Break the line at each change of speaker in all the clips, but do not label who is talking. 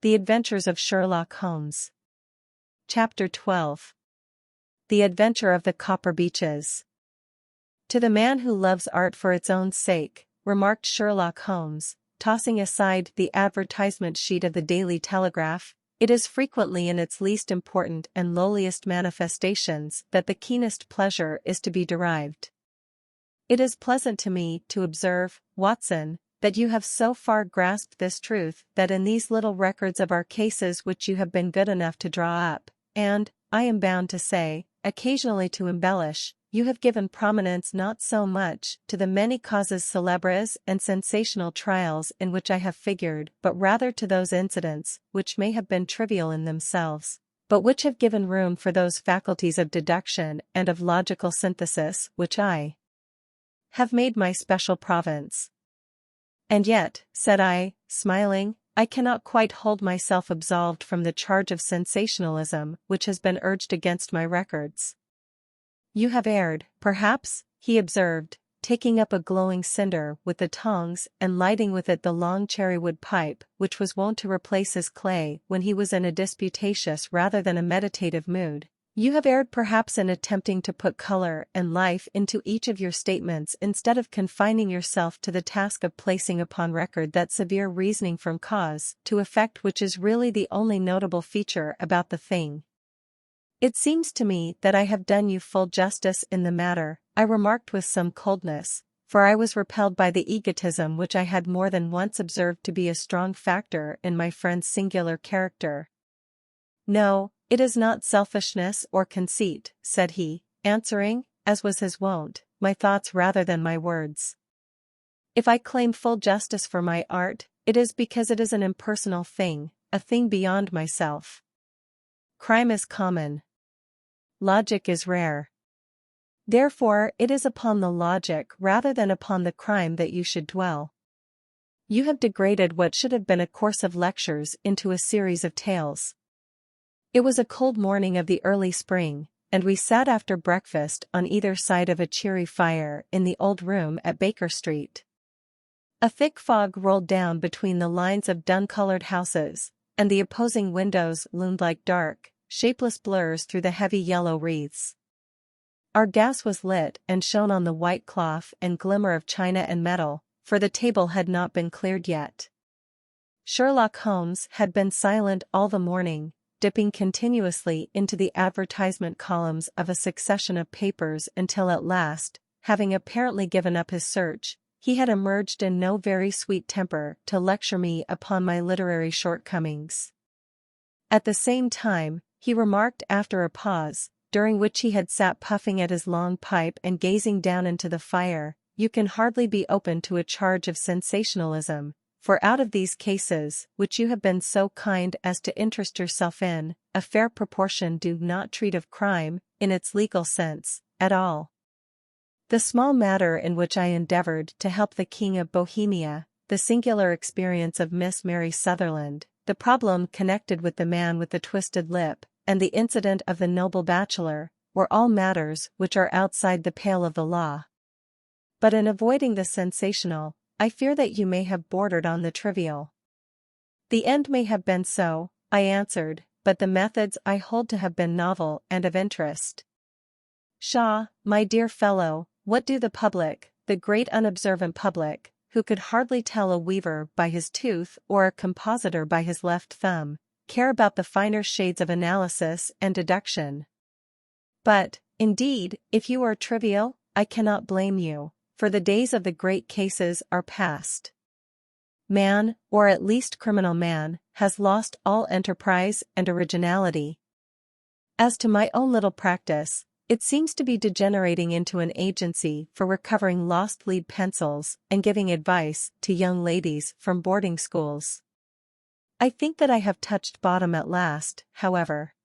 The Adventures of Sherlock Holmes. Chapter 12. The Adventure of the Copper Beeches. To the man who loves art for its own sake, remarked Sherlock Holmes, tossing aside the advertisement sheet of the Daily Telegraph, it is frequently in its least important and lowliest manifestations that the keenest pleasure is to be derived. It is pleasant to me to observe, Watson, that you have so far grasped this truth that in these little records of our cases which you have been good enough to draw up, and, I am bound to say, occasionally to embellish, you have given prominence not so much to the many causes célèbres and sensational trials in which I have figured, but rather to those incidents which may have been trivial in themselves, but which have given room for those faculties of deduction and of logical synthesis which I have made my special province. And yet, said I, smiling, I cannot quite hold myself absolved from the charge of sensationalism which has been urged against my records. You have erred, perhaps, he observed, taking up a glowing cinder with the tongs and lighting with it the long cherrywood pipe which was wont to replace his clay when he was in a disputatious rather than a meditative mood. You have erred perhaps in attempting to put color and life into each of your statements instead of confining yourself to the task of placing upon record that severe reasoning from cause to effect which is really the only notable feature about the thing. It seems to me that I have done you full justice in the matter, I remarked with some coldness, for I was repelled by the egotism which I had more than once observed to be a strong factor in my friend's singular character. No, it is not selfishness or conceit, said he, answering, as was his wont, my thoughts rather than my words. If I claim full justice for my art, it is because it is an impersonal thing, a thing beyond myself. Crime is common. Logic is rare. Therefore it is upon the logic rather than upon the crime that you should dwell. You have degraded what should have been a course of lectures into a series of tales. It was a cold morning of the early spring, and we sat after breakfast on either side of a cheery fire in the old room at Baker Street. A thick fog rolled down between the lines of dun-colored houses, and the opposing windows loomed like dark, shapeless blurs through the heavy yellow wreaths. Our gas was lit and shone on the white cloth and glimmer of china and metal, for the table had not been cleared yet. Sherlock Holmes had been silent all the morning, dipping continuously into the advertisement columns of a succession of papers until at last, having apparently given up his search, he had emerged in no very sweet temper to lecture me upon my literary shortcomings. At the same time, he remarked after a pause, during which he had sat puffing at his long pipe and gazing down into the fire, you can hardly be open to a charge of sensationalism, for out of these cases, which you have been so kind as to interest yourself in, a fair proportion do not treat of crime, in its legal sense, at all. The small matter in which I endeavored to help the King of Bohemia, the singular experience of Miss Mary Sutherland, the problem connected with the man with the twisted lip, and the incident of the noble bachelor, were all matters which are outside the pale of the law. But in avoiding the sensational, I fear that you may have bordered on the trivial. The end may have been so, I answered, but the methods I hold to have been novel and of interest. Pshaw, my dear fellow, what do the public, the great unobservant public, who could hardly tell a weaver by his tooth or a compositor by his left thumb, care about the finer shades of analysis and deduction? But, indeed, if you are trivial, I cannot blame you, for the days of the great cases are past. Man, or at least criminal man, has lost all enterprise and originality. As to my own little practice, it seems to be degenerating into an agency for recovering lost lead pencils and giving advice to young ladies from boarding schools. I think that I have touched bottom at last, however.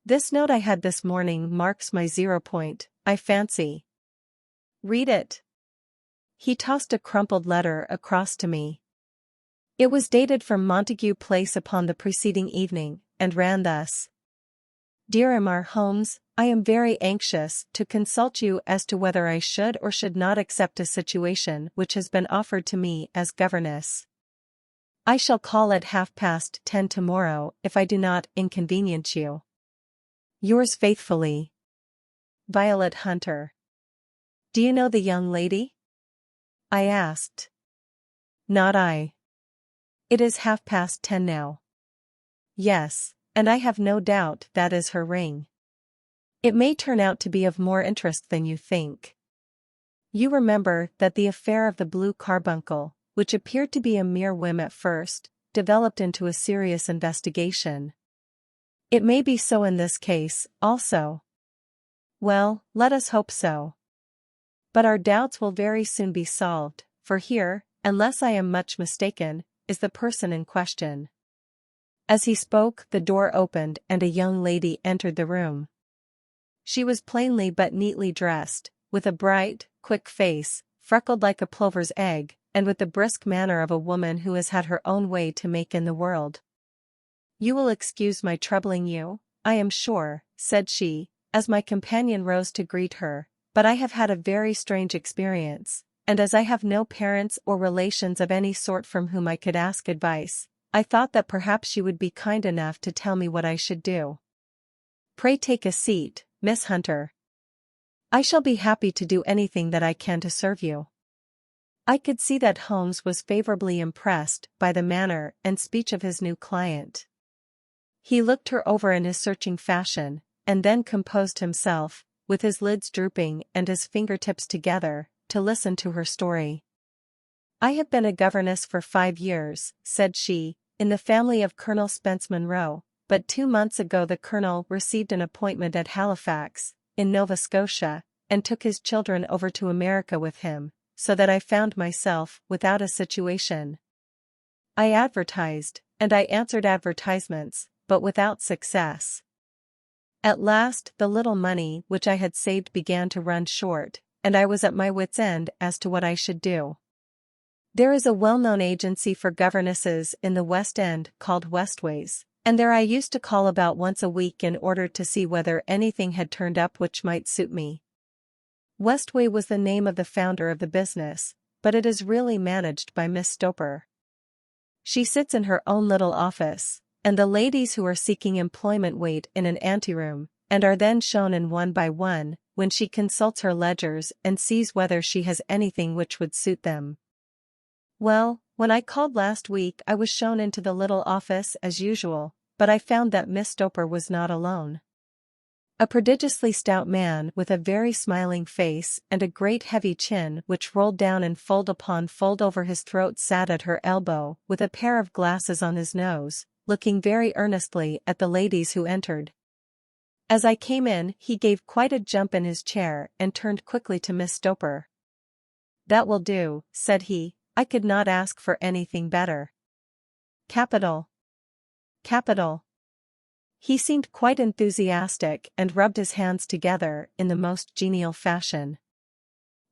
This note I had this morning marks my 0 point, I fancy. Read it. He tossed a crumpled letter across to me. It was dated from Montague Place upon the preceding evening, and ran thus. Dear M.R. Holmes, I am very anxious to consult you as to whether I should or should not accept a situation which has been offered to me as governess. I shall call at 10:30 tomorrow if I do not inconvenience you. Yours faithfully, Violet Hunter. Do you know the young lady? I asked. Not I. It is 10:30 now. Yes, and I have no doubt that is her ring. It may turn out to be of more interest than you think. You remember that the affair of the blue carbuncle, which appeared to be a mere whim at first, developed into a serious investigation. It may be so in this case, also. Well, let us hope so. But our doubts will very soon be solved, for here, unless I am much mistaken, is the person in question. As he spoke, the door opened and a young lady entered the room. She was plainly but neatly dressed, with a bright, quick face, freckled like a plover's egg, and with the brisk manner of a woman who has had her own way to make in the world. You will excuse my troubling you, I am sure, said she, as my companion rose to greet her, but I have had a very strange experience, and as I have no parents or relations of any sort from whom I could ask advice, I thought that perhaps you would be kind enough to tell me what I should do. Pray take a seat, Miss Hunter. I shall be happy to do anything that I can to serve you. I could see that Holmes was favorably impressed by the manner and speech of his new client. He looked her over in his searching fashion, and then composed himself, with his lids drooping and his fingertips together, to listen to her story. I have been a governess for 5 years, said she, in the family of Colonel Spence Monroe, but 2 months ago the Colonel received an appointment at Halifax, in Nova Scotia, and took his children over to America with him, so that I found myself without a situation. I advertised, and I answered advertisements, but without success. At last the little money which I had saved began to run short, and I was at my wits' end as to what I should do. There is a well-known agency for governesses in the West End called Westways, and there I used to call about once a week in order to see whether anything had turned up which might suit me. Westway was the name of the founder of the business, but it is really managed by Miss Stoper. She sits in her own little office, and the ladies who are seeking employment wait in an anteroom, and are then shown in one by one, when she consults her ledgers and sees whether she has anything which would suit them. Well, when I called last week I was shown into the little office as usual, but I found that Miss Stoper was not alone. A prodigiously stout man with a very smiling face and a great heavy chin which rolled down in fold upon fold over his throat sat at her elbow with a pair of glasses on his nose, looking very earnestly at the ladies who entered. As I came in he gave quite a jump in his chair and turned quickly to Miss Stoper. "That will do," said he, "I could not ask for anything better." "Capital! Capital!" He seemed quite enthusiastic and rubbed his hands together in the most genial fashion.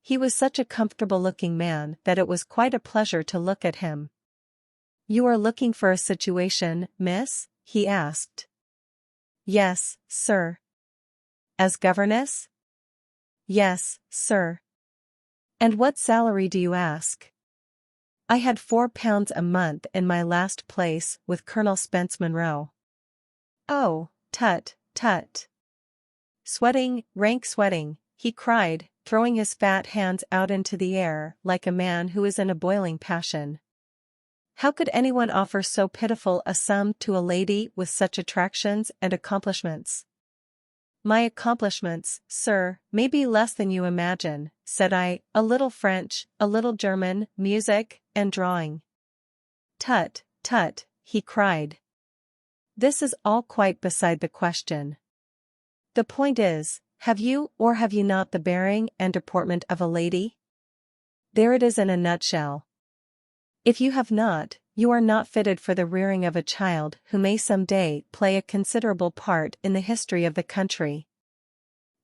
He was such a comfortable-looking man that it was quite a pleasure to look at him. "You are looking for a situation, miss?" he asked. "Yes, sir." "As governess?" "Yes, sir." "And what salary do you ask?" "I had £4 a month in my last place with Colonel Spence Monroe." "Oh, tut, tut." "Sweating, rank sweating," he cried, throwing his fat hands out into the air like a man who is in a boiling passion. "How could anyone offer so pitiful a sum to a lady with such attractions and accomplishments?" "My accomplishments, sir, may be less than you imagine," said I, "a little French, a little German, music, and drawing." "Tut, tut," he cried. "This is all quite beside the question. The point is, have you or have you not the bearing and deportment of a lady? There it is in a nutshell. If you have not, you are not fitted for the rearing of a child who may some day play a considerable part in the history of the country.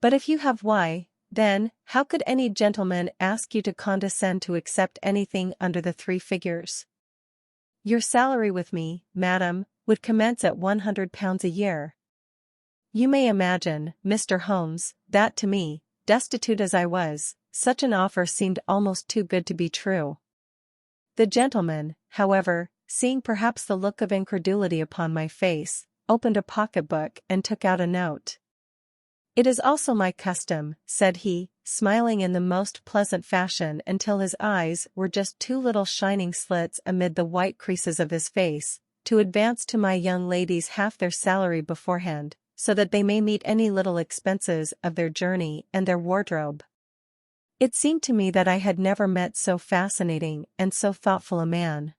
But if you have, why, then, how could any gentleman ask you to condescend to accept anything under the 3 figures? Your salary with me, madam, would commence at £100 a year. You may imagine, Mr. Holmes, that to me, destitute as I was, such an offer seemed almost too good to be true. The gentleman, however, seeing perhaps the look of incredulity upon my face, opened a pocketbook and took out a note. "It is also my custom," said he, smiling in the most pleasant fashion until his eyes were just two little shining slits amid the white creases of his face, "to advance to my young ladies half their salary beforehand, so that they may meet any little expenses of their journey and their wardrobe." It seemed to me that I had never met so fascinating and so thoughtful a man.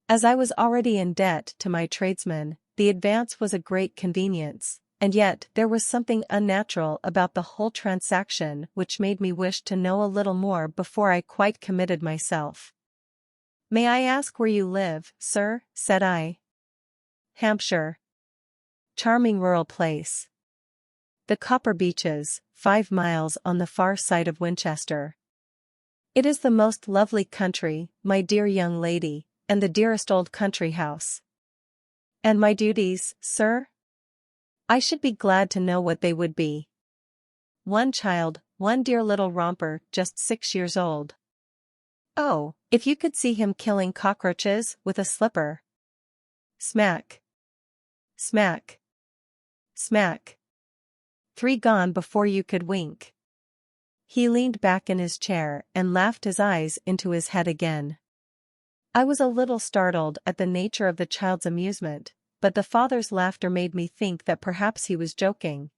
As I was already in debt to my tradesmen, the advance was a great convenience, and yet there was something unnatural about the whole transaction which made me wish to know a little more before I quite committed myself. "May I ask where you live, sir?" said I. "Hampshire. Charming rural place. The Copper Beeches, 5 miles on the far side of Winchester. It is the most lovely country, my dear young lady, and the dearest old country house." "And my duties, sir?" "I should be glad to know what they would be." "One child, one dear little romper, just 6 years old. Oh, if you could see him killing cockroaches with a slipper. Smack. Smack. Smack. 3 gone before you could wink." He leaned back in his chair and laughed his eyes into his head again. I was a little startled at the nature of the child's amusement, but the father's laughter made me think that perhaps he was joking.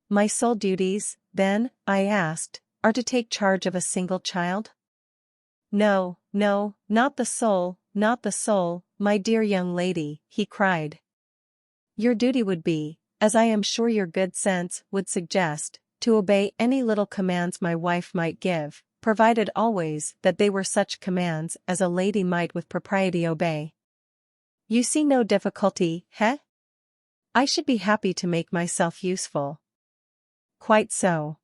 "My sole duties, then," I asked, "are to take charge of a single child?" "No, no, not the sole, not the sole, my dear young lady," he cried. "Your duty would be, as I am sure your good sense would suggest, to obey any little commands my wife might give, provided always that they were such commands as a lady might with propriety obey. You see no difficulty, eh? I should be happy to make myself useful." "Quite so.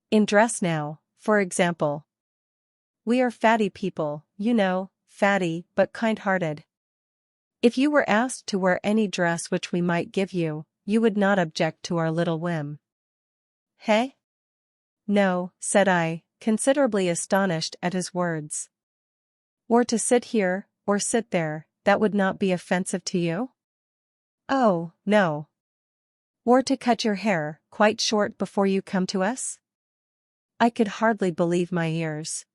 In dress now, for example. We are fatty people, you know, fatty but kind-hearted. If you were asked to wear any dress which we might give you, you would not object to our little whim." "Hey?" "No," said I, considerably astonished at his words. "Or to sit here, or sit there, that would not be offensive to you?" "Oh, no." "Or to cut your hair quite short before you come to us?" I could hardly believe my ears.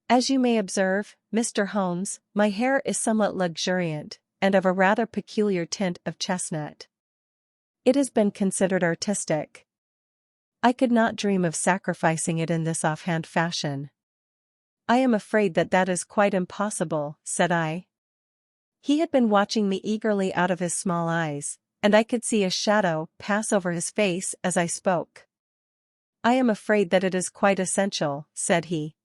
"As you may observe, Mr. Holmes, my hair is somewhat luxuriant, and of a rather peculiar tint of chestnut. It has been considered artistic. I could not dream of sacrificing it in this offhand fashion." "I am afraid that that is quite impossible," said I. He had been watching me eagerly out of his small eyes, and I could see a shadow pass over his face as I spoke. "I am afraid that it is quite essential," said he.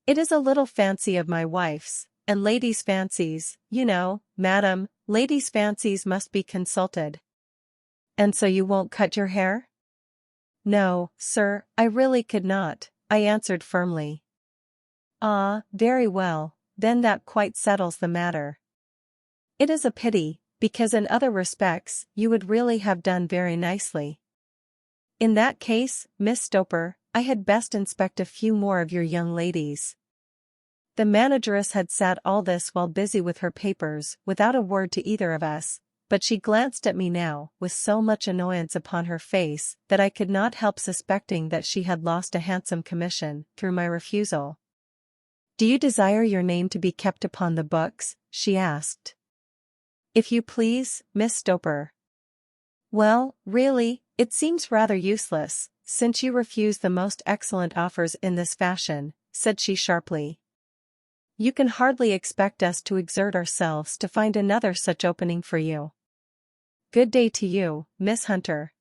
"It is a little fancy of my wife's, and ladies' fancies, you know, madam, ladies' fancies must be consulted." "And so you won't cut your hair?" "No, sir, I really could not," I answered firmly. "Ah, very well, then that quite settles the matter. It is a pity, because in other respects you would really have done very nicely. In that case, Miss Stoper, I had best inspect a few more of your young ladies." The manageress had sat all this while busy with her papers without a word to either of us, but she glanced at me now with so much annoyance upon her face that I could not help suspecting that she had lost a handsome commission through my refusal. "Do you desire your name to be kept upon the books?" she asked. "If you please, Miss Stoper." "Well, really, it seems rather useless, since you refuse the most excellent offers in this fashion," said she sharply. "You can hardly expect us to exert ourselves to find another such opening for you. Good day to you, Miss Hunter."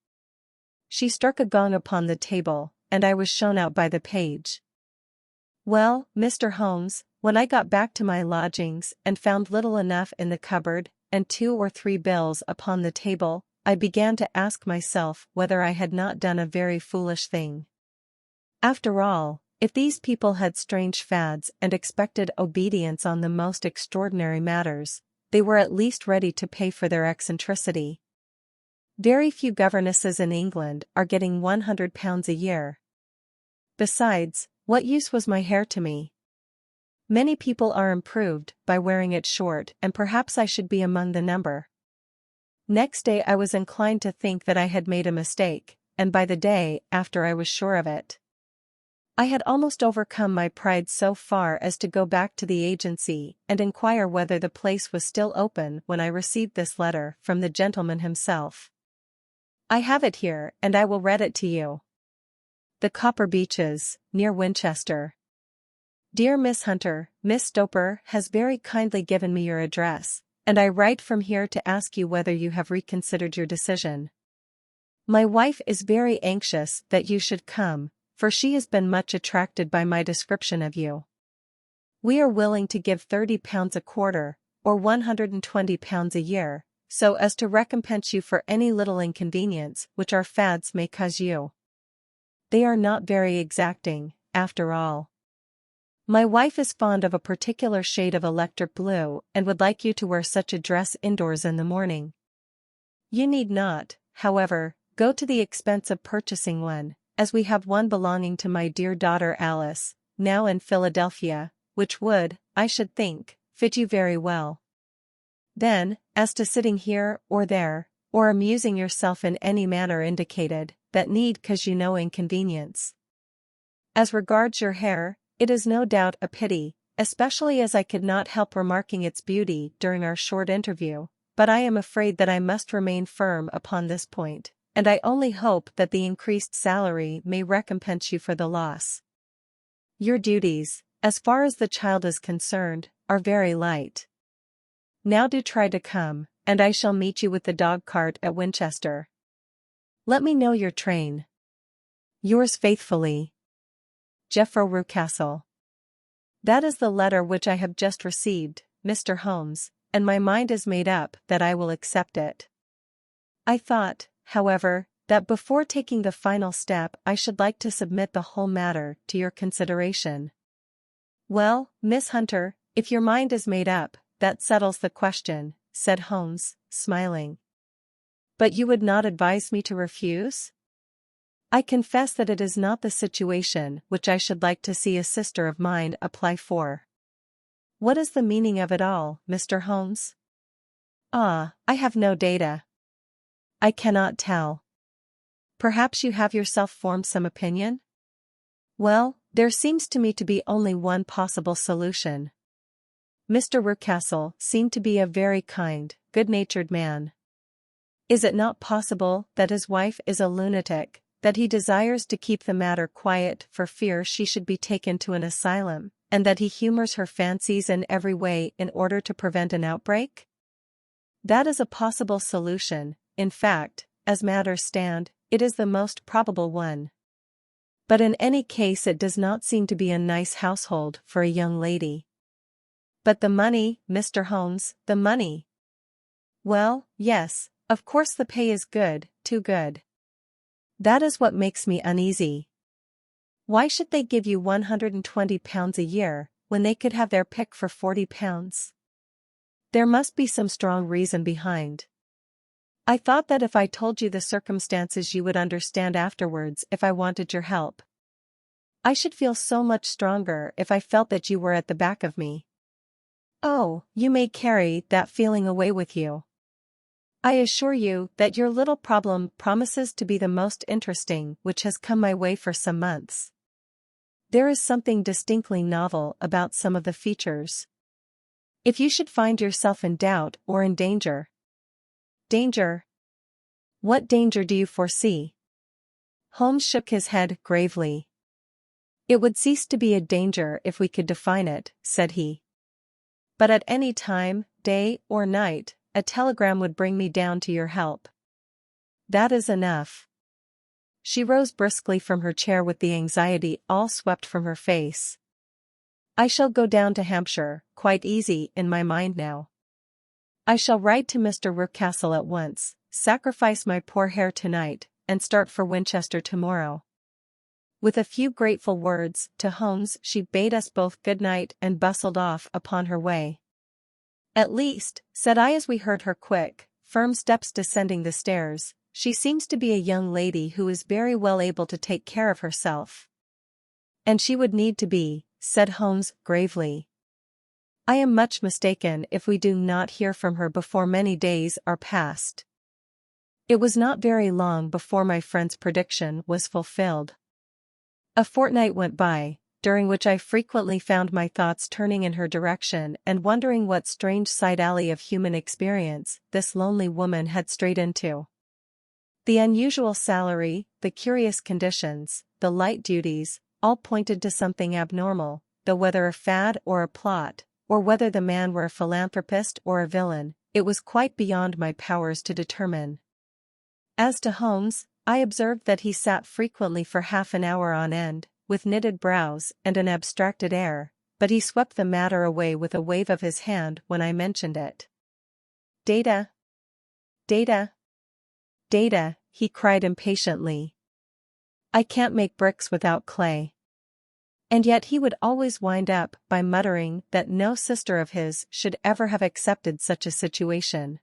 She struck a gong upon the table, and I was shown out by the page. Well, Mr. Holmes, when I got back to my lodgings and found little enough in the cupboard, and 2 or 3 bills upon the table, I began to ask myself whether I had not done a very foolish thing. After all, if these people had strange fads and expected obedience on the most extraordinary matters, they were at least ready to pay for their eccentricity. Very few governesses in England are getting £100 a year. Besides, what use was my hair to me? Many people are improved by wearing it short, and perhaps I should be among the number. Next day I was inclined to think that I had made a mistake, and by the day after I was sure of it. I had almost overcome my pride so far as to go back to the agency and inquire whether the place was still open when I received this letter from the gentleman himself. I have it here, and I will read it to you. The Copper Beeches, near Winchester. Dear Miss Hunter, Miss Stoper has very kindly given me your address, and I write from here to ask you whether you have reconsidered your decision. My wife is very anxious that you should come, for she has been much attracted by my description of you. We are willing to give £30 a quarter, or £120 a year, so as to recompense you for any little inconvenience which our fads may cause you. They are not very exacting, after all. My wife is fond of a particular shade of electric blue and would like you to wear such a dress indoors in the morning. You need not, however, go to the expense of purchasing one, as we have one belonging to my dear daughter Alice, now in Philadelphia, which would, I should think, fit you very well. Then, as to sitting here or there, or amusing yourself in any manner indicated, that need cause you no inconvenience. As regards your hair, it is no doubt a pity, especially as I could not help remarking its beauty during our short interview, but I am afraid that I must remain firm upon this point, and I only hope that the increased salary may recompense you for the loss. Your duties, as far as the child is concerned, are very light. Now do try to come, and I shall meet you with the dog-cart at Winchester. Let me know your train. Yours faithfully, Geoffrey Rucastle. That is the letter which I have just received, Mr. Holmes, and my mind is made up that I will accept it. I thought, however, that before taking the final step I should like to submit the whole matter to your consideration. Well, Miss Hunter, if your mind is made up, that settles the question, said Holmes, smiling. But you would not advise me to refuse? I confess that it is not the situation which I should like to see a sister of mine apply for. What is the meaning of it all, Mr. Holmes? Ah, I have no data. I cannot tell. Perhaps you have yourself formed some opinion? Well, there seems to me to be only one possible solution. Mr. Rucastle seemed to be a very kind, good-natured man. Is it not possible that his wife is a lunatic, that he desires to keep the matter quiet for fear she should be taken to an asylum, and that he humors her fancies in every way in order to prevent an outbreak? That is a possible solution. In fact, as matters stand, it is the most probable one. But in any case it does not seem to be a nice household for a young lady. But the money, Mr. Holmes, the money. Well, yes, of course the pay is good, too good. That is what makes me uneasy. Why should they give you £120 a year, when they could have their pick for £40? There must be some strong reason behind. I thought that if I told you the circumstances you would understand afterwards if I wanted your help. I should feel so much stronger if I felt that you were at the back of me. Oh, you may carry that feeling away with you. I assure you that your little problem promises to be the most interesting which has come my way for some months. There is something distinctly novel about some of the features. If you should find yourself in doubt or in danger. Danger? What danger do you foresee? Holmes shook his head gravely. It would cease to be a danger if we could define it, said he. But at any time, day or night, a telegram would bring me down to your help. That is enough. She rose briskly from her chair with the anxiety all swept from her face. I shall go down to Hampshire, quite easy in my mind now. I shall write to Mr. Rucastle at once, sacrifice my poor hair tonight, and start for Winchester tomorrow. With a few grateful words to Holmes she bade us both good night and bustled off upon her way. At least, said I as we heard her quick, firm steps descending the stairs, she seems to be a young lady who is very well able to take care of herself. And she would need to be, said Holmes gravely. I am much mistaken if we do not hear from her before many days are past. It was not very long before my friend's prediction was fulfilled. A fortnight went by, during which I frequently found my thoughts turning in her direction and wondering what strange side alley of human experience this lonely woman had strayed into. The unusual salary, the curious conditions, the light duties, all pointed to something abnormal, though whether a fad or a plot, or whether the man were a philanthropist or a villain, it was quite beyond my powers to determine. As to Holmes, I observed that he sat frequently for half an hour on end, with knitted brows and an abstracted air, but he swept the matter away with a wave of his hand when I mentioned it. Data! Data! Data! He cried impatiently. I can't make bricks without clay. And yet he would always wind up by muttering that no sister of his should ever have accepted such a situation.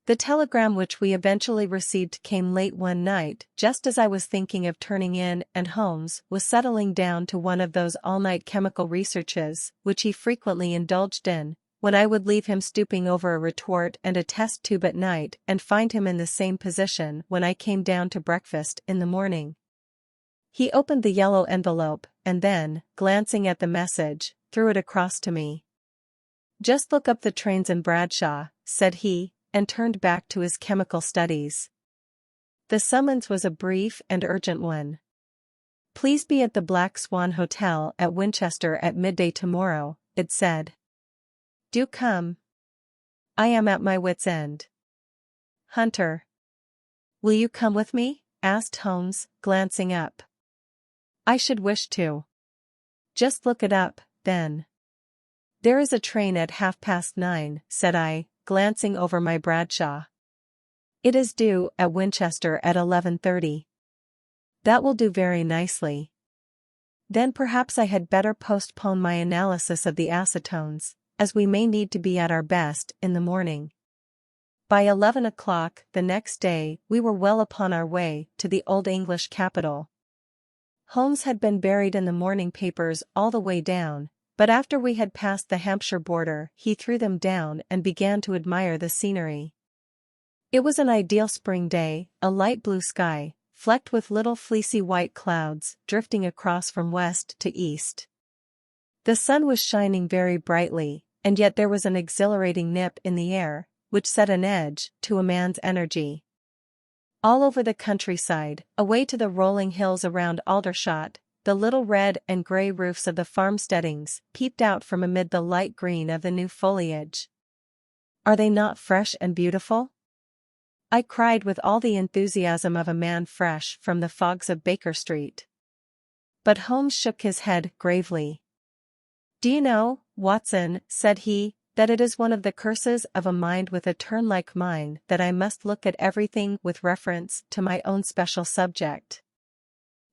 The telegram which we eventually received came late one night, just as I was thinking of turning in, and Holmes was settling down to one of those all-night chemical researches which he frequently indulged in, when I would leave him stooping over a retort and a test tube at night and find him in the same position when I came down to breakfast in the morning. He opened the yellow envelope, and then, glancing at the message, threw it across to me. "Just look up the trains in Bradshaw," said he, and turned back to his chemical studies. The summons was a brief and urgent one. "Please be at the Black Swan Hotel at Winchester at midday tomorrow," it said. "Do come. I am at my wit's end. Hunter." "Will you come with me?" asked Holmes, glancing up. "I should wish to." "Just look it up, then." "There is a train at 9:30, said I, glancing over my Bradshaw. "It is due at Winchester at 11:30. "That will do very nicely. Then perhaps I had better postpone my analysis of the acetones, as we may need to be at our best in the morning." By 11 o'clock the next day we were well upon our way to the Old English capital. Holmes had been buried in the morning papers all the way down, but after we had passed the Hampshire border he threw them down and began to admire the scenery. It was an ideal spring day, a light blue sky, flecked with little fleecy white clouds drifting across from west to east. The sun was shining very brightly, and yet there was an exhilarating nip in the air, which set an edge to a man's energy. All over the countryside, away to the rolling hills around Aldershot, the little red and grey roofs of the farmsteadings peeped out from amid the light green of the new foliage. "Are they not fresh and beautiful?" I cried with all the enthusiasm of a man fresh from the fogs of Baker Street. But Holmes shook his head gravely. "Do you know, Watson," said he, "that it is one of the curses of a mind with a turn like mine that I must look at everything with reference to my own special subject.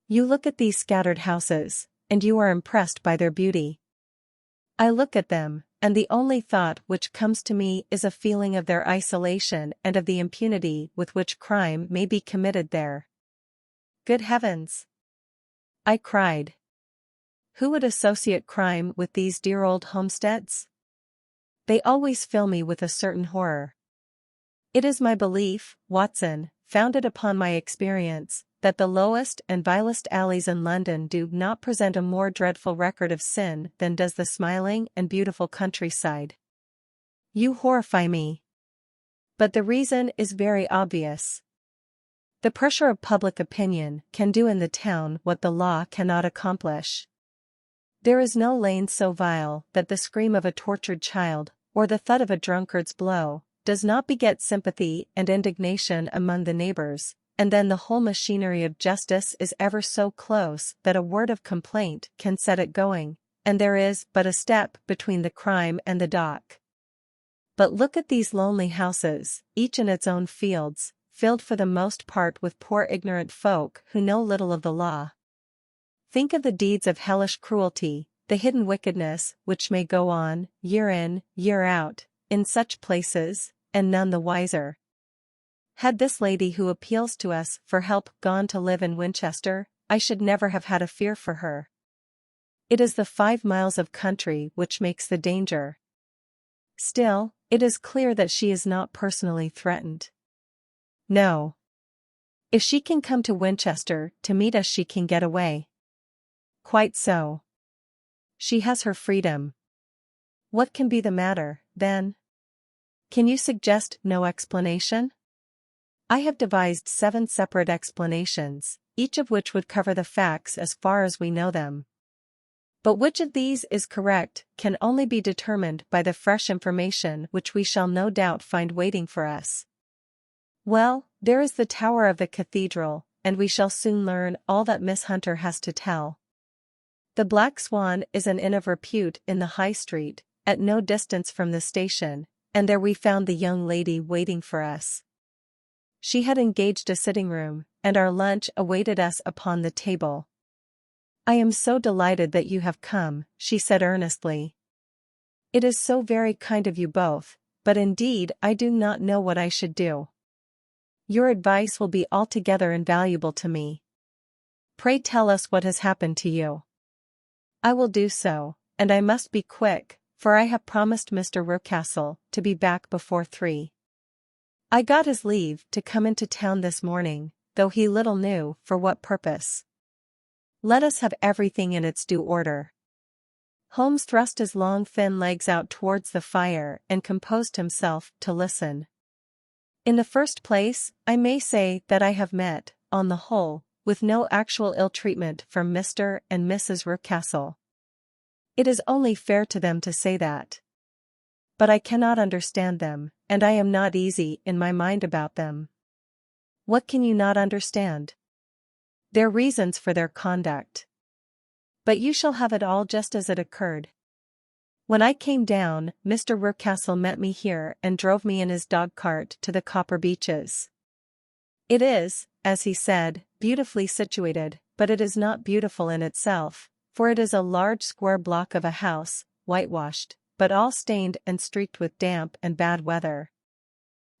You look at these scattered houses, and you are impressed by their beauty. I look at them, and the only thought which comes to me is a feeling of their isolation and of the impunity with which crime may be committed there." "Good heavens!" I cried. "Who would associate crime with these dear old homesteads? They always fill me with a certain horror. It is my belief, Watson, founded upon my experience, that the lowest and vilest alleys in London do not present a more dreadful record of sin than does the smiling and beautiful countryside. You horrify me. But the reason is very obvious. The pressure of public opinion can do in the town what the law cannot accomplish. There is no lane so vile that the scream of a tortured child, or the thud of a drunkard's blow, does not beget sympathy and indignation among the neighbors, and then the whole machinery of justice is ever so close that a word of complaint can set it going, and there is but a step between the crime and the dock. But look at these lonely houses, each in its own fields, filled for the most part with poor ignorant folk who know little of the law. Think of the deeds of hellish cruelty, the hidden wickedness which may go on, year in, year out, in such places, and none the wiser. Had this lady who appeals to us for help gone to live in Winchester, I should never have had a fear for her. It is the 5 miles of country which makes the danger. Still, it is clear that she is not personally threatened. No. If she can come to Winchester to meet us, she can get away. Quite so. She has her freedom. What can be the matter, then? Can you suggest no explanation? I have devised 7 separate explanations, each of which would cover the facts as far as we know them. But which of these is correct can only be determined by the fresh information which we shall no doubt find waiting for us. Well, there is the tower of the cathedral, and we shall soon learn all that Miss Hunter has to tell. The Black Swan is an inn of repute in the High Street, at no distance from the station, and there we found the young lady waiting for us. She had engaged a sitting room, and our lunch awaited us upon the table. "I am so delighted that you have come," she said earnestly. "It is so very kind of you both, but indeed I do not know what I should do. Your advice will be altogether invaluable to me. Pray tell us what has happened to you." "I will do so, and I must be quick, for I have promised Mr. Rucastle to be back before 3. I got his leave to come into town this morning, though he little knew for what purpose. Let us have everything in its due order." Holmes thrust his long thin legs out towards the fire and composed himself to listen. "In the first place, I may say that I have met, on the whole, with no actual ill treatment from Mr. and Mrs. Rucastle. It is only fair to them to say that. But I cannot understand them, and I am not easy in my mind about them." "What can you not understand?" "Their reasons for their conduct. But you shall have it all just as it occurred. When I came down, Mr. Rucastle met me here and drove me in his dog-cart to the Copper Beeches. It is, as he said, beautifully situated, but it is not beautiful in itself, for it is a large square block of a house, whitewashed, but all stained and streaked with damp and bad weather.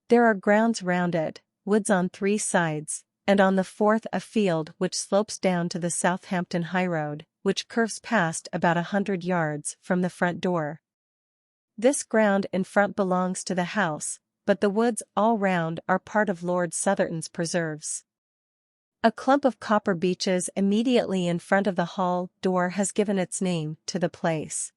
There are grounds round it, woods on 3 sides, and on the 4th a field which slopes down to the Southampton highroad, which curves past about 100 yards from the front door. This ground in front belongs to the house, but the woods all round are part of Lord Southerton's preserves. A clump of copper beeches immediately in front of the hall door has given its name to the place.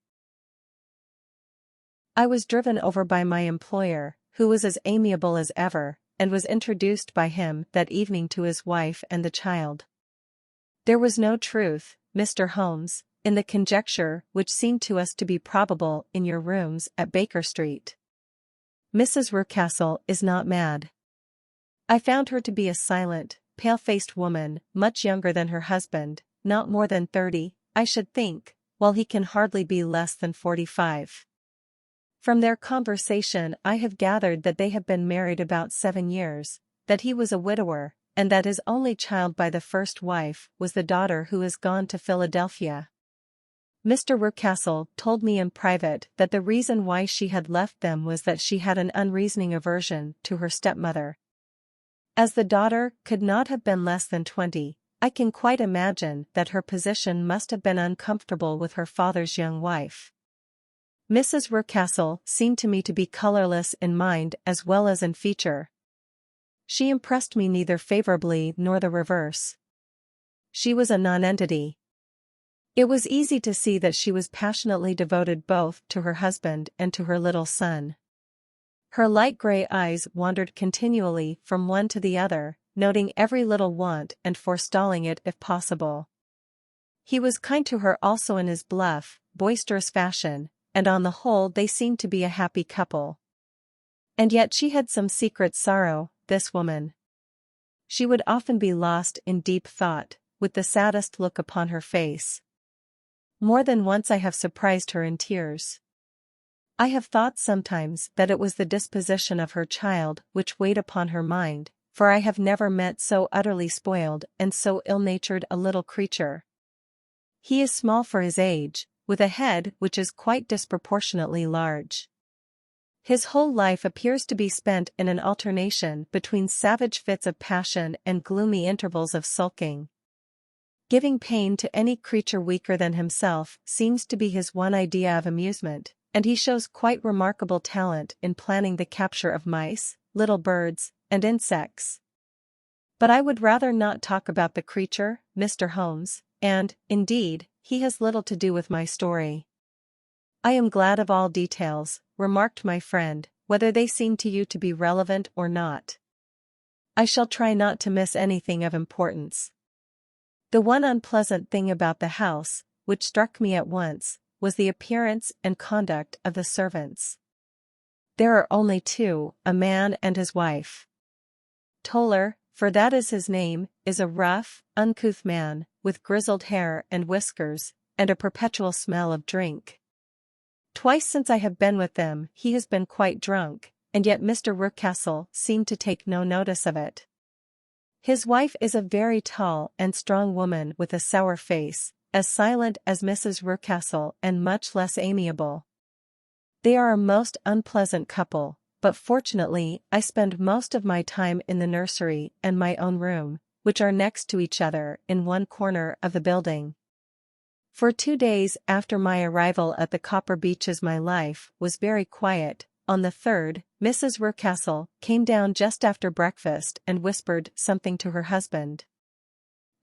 I was driven over by my employer, who was as amiable as ever, and was introduced by him that evening to his wife and the child. There was no truth, Mr. Holmes, in the conjecture which seemed to us to be probable in your rooms at Baker Street. Mrs. Rucastle is not mad. I found her to be a silent, pale-faced woman, much younger than her husband, not more than 30, I should think, while he can hardly be less than 45. From their conversation I have gathered that they have been married about 7 years, that he was a widower, and that his only child by the first wife was the daughter who is gone to Philadelphia. Mr. Rucastle told me in private that the reason why she had left them was that she had an unreasoning aversion to her stepmother. As the daughter could not have been less than 20, I can quite imagine that her position must have been uncomfortable with her father's young wife. Mrs. Rucastle seemed to me to be colorless in mind as well as in feature. She impressed me neither favorably nor the reverse. She was a nonentity. It was easy to see that she was passionately devoted both to her husband and to her little son. Her light gray eyes wandered continually from one to the other, noting every little want and forestalling it if possible. He was kind to her also in his bluff, boisterous fashion, and on the whole they seemed to be a happy couple. And yet she had some secret sorrow, this woman. She would often be lost in deep thought, with the saddest look upon her face. More than once I have surprised her in tears. I have thought sometimes that it was the disposition of her child which weighed upon her mind, for I have never met so utterly spoiled and so ill-natured a little creature. He is small for his age, with a head which is quite disproportionately large. His whole life appears to be spent in an alternation between savage fits of passion and gloomy intervals of sulking. Giving pain to any creature weaker than himself seems to be his one idea of amusement, and he shows quite remarkable talent in planning the capture of mice, little birds, and insects. But I would rather not talk about the creature, Mr. Holmes, and, indeed, he has little to do with my story. I am glad of all details, remarked my friend, whether they seem to you to be relevant or not. I shall try not to miss anything of importance. The one unpleasant thing about the house, which struck me at once, was the appearance and conduct of the servants. There are only two, a man and his wife. Toller, for that is his name, is a rough, uncouth man, with grizzled hair and whiskers, and a perpetual smell of drink. Twice since I have been with them he has been quite drunk, and yet Mr. Rucastle seemed to take no notice of it. His wife is a very tall and strong woman with a sour face, as silent as Mrs. Rucastle and much less amiable. They are a most unpleasant couple, but fortunately I spend most of my time in the nursery and my own room, which are next to each other in one corner of the building. For 2 days after my arrival at the Copper Beeches my life was very quiet. On the third, Mrs. Rucastle came down just after breakfast and whispered something to her husband.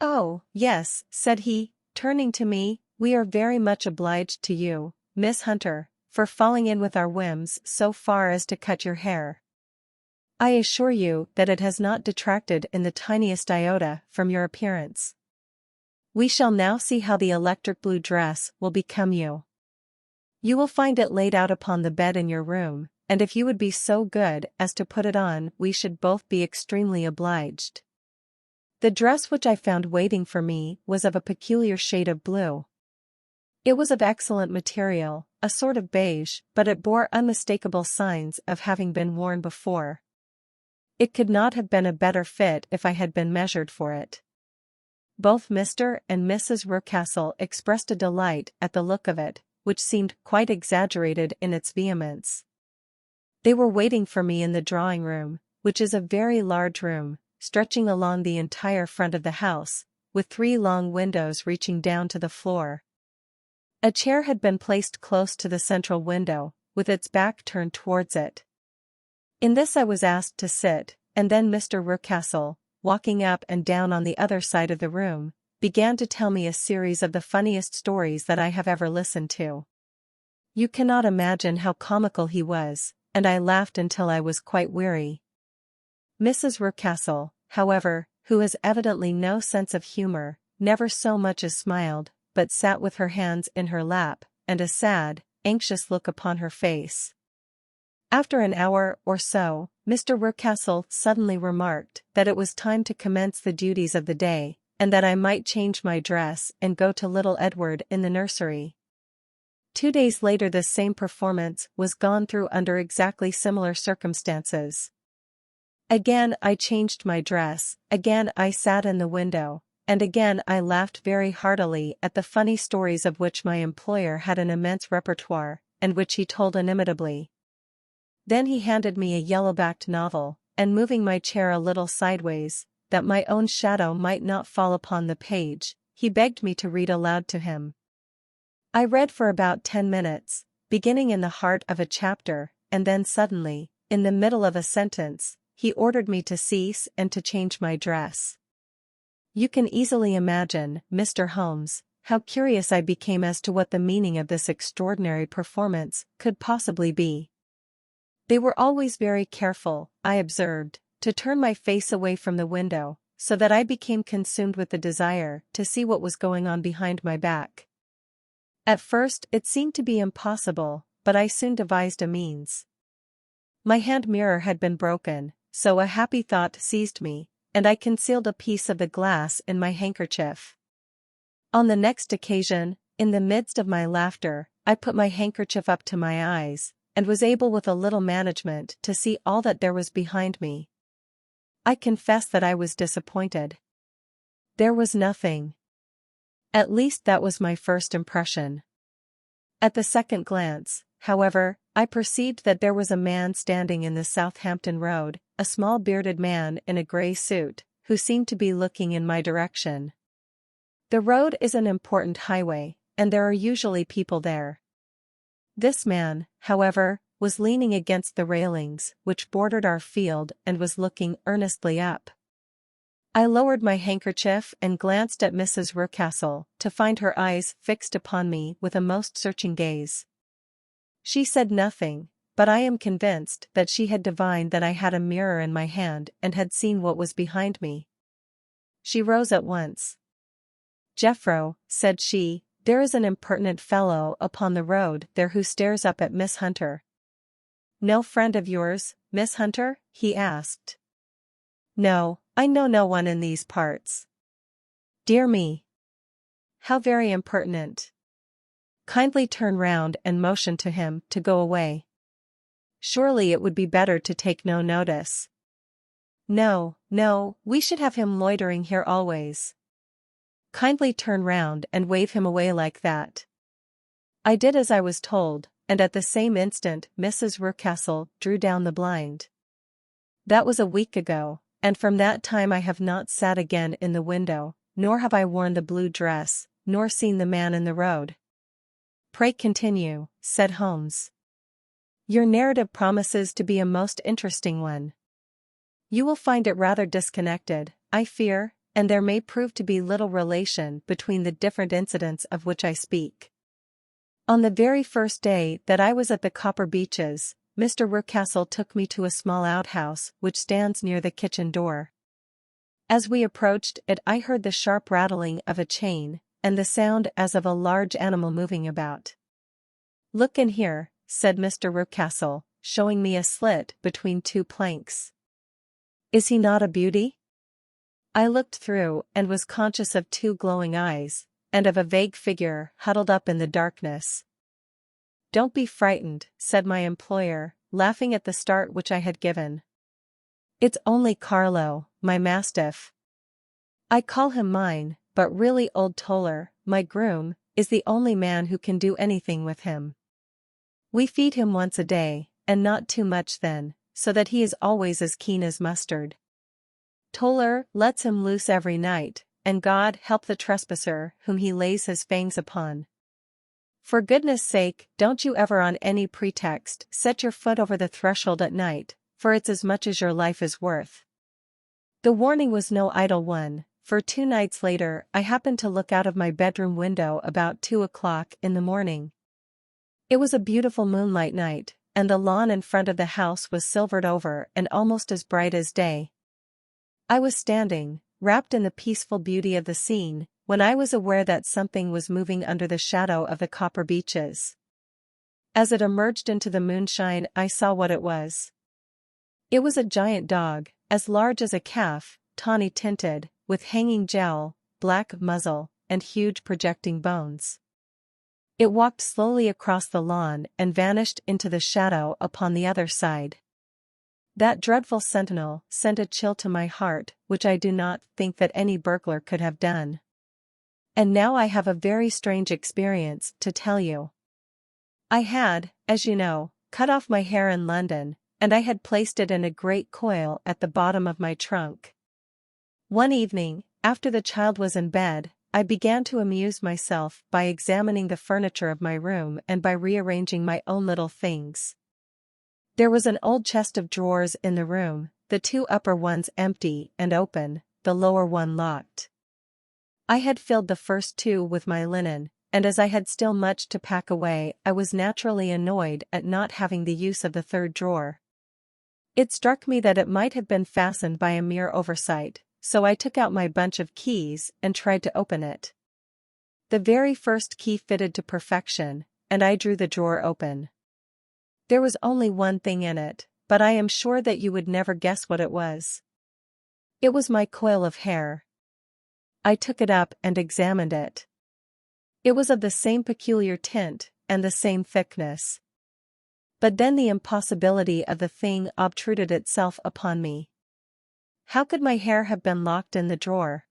"Oh, yes," said he, turning to me, "we are very much obliged to you, Miss Hunter, for falling in with our whims so far as to cut your hair. I assure you that it has not detracted in the tiniest iota from your appearance. We shall now see how the electric blue dress will become you. You will find it laid out upon the bed in your room, and if you would be so good as to put it on we should both be extremely obliged." The dress which I found waiting for me was of a peculiar shade of blue. It was of excellent material, a sort of beige, but it bore unmistakable signs of having been worn before. It could not have been a better fit if I had been measured for it. Both Mr. and Mrs. Rucastle expressed a delight at the look of it, which seemed quite exaggerated in its vehemence. They were waiting for me in the drawing-room, which is a very large room, stretching along the entire front of the house, with 3 long windows reaching down to the floor. A chair had been placed close to the central window, with its back turned towards it. In this I was asked to sit, and then Mr. Rucastle, walking up and down on the other side of the room, began to tell me a series of the funniest stories that I have ever listened to. You cannot imagine how comical he was, and I laughed until I was quite weary. Mrs. Rucastle, however, who has evidently no sense of humor, never so much as smiled, but sat with her hands in her lap, and a sad, anxious look upon her face. After an hour or so, Mr. Rucastle suddenly remarked that it was time to commence the duties of the day, and that I might change my dress and go to little Edward in the nursery. 2 days later this same performance was gone through under exactly similar circumstances. Again I changed my dress, again I sat in the window, and again I laughed very heartily at the funny stories of which my employer had an immense repertoire, and which he told inimitably. Then he handed me a yellow-backed novel, and moving my chair a little sideways, that my own shadow might not fall upon the page, he begged me to read aloud to him. I read for about 10 minutes, beginning in the heart of a chapter, and then suddenly, in the middle of a sentence, he ordered me to cease and to change my dress. You can easily imagine, Mr. Holmes, how curious I became as to what the meaning of this extraordinary performance could possibly be. They were always very careful, I observed, to turn my face away from the window, so that I became consumed with the desire to see what was going on behind my back. At first it seemed to be impossible, but I soon devised a means. My hand mirror had been broken, so a happy thought seized me, and I concealed a piece of the glass in my handkerchief. On the next occasion, in the midst of my laughter, I put my handkerchief up to my eyes, and was able with a little management to see all that there was behind me. I confess that I was disappointed. There was nothing. At least that was my first impression. At the second glance, however, I perceived that there was a man standing in the Southampton Road, a small bearded man in a grey suit, who seemed to be looking in my direction. The road is an important highway, and there are usually people there. This man, however, was leaning against the railings which bordered our field and was looking earnestly up. I lowered my handkerchief and glanced at Mrs. Rucastle, to find her eyes fixed upon me with a most searching gaze. She said nothing, but I am convinced that she had divined that I had a mirror in my hand and had seen what was behind me. She rose at once. "Jeffro," said she, "there is an impertinent fellow upon the road there who stares up at Miss Hunter." "No friend of yours, Miss Hunter?" he asked. "No, I know no one in these parts." "Dear me. How very impertinent. Kindly turn round and motion to him to go away. Surely it would be better to take no notice." "No, no, we should have him loitering here always. Kindly turn round and wave him away like that." I did as I was told, and at the same instant Mrs. Rucastle drew down the blind. That was a week ago, and from that time I have not sat again in the window, nor have I worn the blue dress, nor seen the man in the road. "Pray continue," said Holmes. "Your narrative promises to be a most interesting one. You will find it rather disconnected, I fear, and there may prove to be little relation between the different incidents of which I speak. On the very first day that I was at the Copper Beeches, Mr. Rucastle took me to a small outhouse which stands near the kitchen door. As we approached it I heard the sharp rattling of a chain, and the sound as of a large animal moving about. "Look in here," said Mr. Rucastle, showing me a slit between two planks. "Is he not a beauty?" I looked through and was conscious of two glowing eyes, and of a vague figure huddled up in the darkness. "Don't be frightened," said my employer, laughing at the start which I had given. "It's only Carlo, my mastiff. I call him mine, but really old Toller, my groom, is the only man who can do anything with him. We feed him once a day, and not too much then, so that he is always as keen as mustard. Toller lets him loose every night, and God help the trespasser whom he lays his fangs upon. For goodness sake, don't you ever on any pretext set your foot over the threshold at night, for it's as much as your life is worth." The warning was no idle one, for 2 nights later I happened to look out of my bedroom window about 2 o'clock in the morning. It was a beautiful moonlight night, and the lawn in front of the house was silvered over and almost as bright as day. I was standing, wrapped in the peaceful beauty of the scene, when I was aware that something was moving under the shadow of the Copper Beeches. As it emerged into the moonshine I saw what it was. It was a giant dog, as large as a calf, tawny tinted, with hanging jowl, black muzzle, and huge projecting bones. It walked slowly across the lawn and vanished into the shadow upon the other side. That dreadful sentinel sent a chill to my heart which I do not think that any burglar could have done. And now I have a very strange experience to tell you. I had, as you know, cut off my hair in London, and I had placed it in a great coil at the bottom of my trunk. One evening, after the child was in bed, I began to amuse myself by examining the furniture of my room and by rearranging my own little things. There was an old chest of drawers in the room, the 2 upper ones empty and open, the lower one locked. I had filled the first 2 with my linen, and as I had still much to pack away I was naturally annoyed at not having the use of the 3rd drawer. It struck me that it might have been fastened by a mere oversight, so I took out my bunch of keys and tried to open it. The very first key fitted to perfection, and I drew the drawer open. There was only one thing in it, but I am sure that you would never guess what it was. It was my coil of hair. I took it up and examined it. It was of the same peculiar tint, and the same thickness. But then the impossibility of the thing obtruded itself upon me. How could my hair have been locked in the drawer?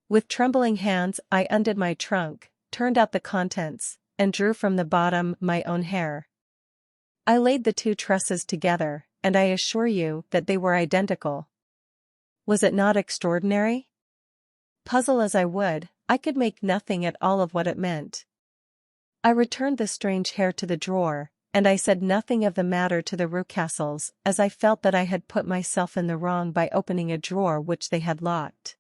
With trembling hands I undid my trunk, turned out the contents, and drew from the bottom my own hair. I laid the 2 tresses together, and I assure you that they were identical. Was it not extraordinary? Puzzle as I would, I could make nothing at all of what it meant. I returned the strange hair to the drawer, and I said nothing of the matter to the Rucastles, as I felt that I had put myself in the wrong by opening a drawer which they had locked.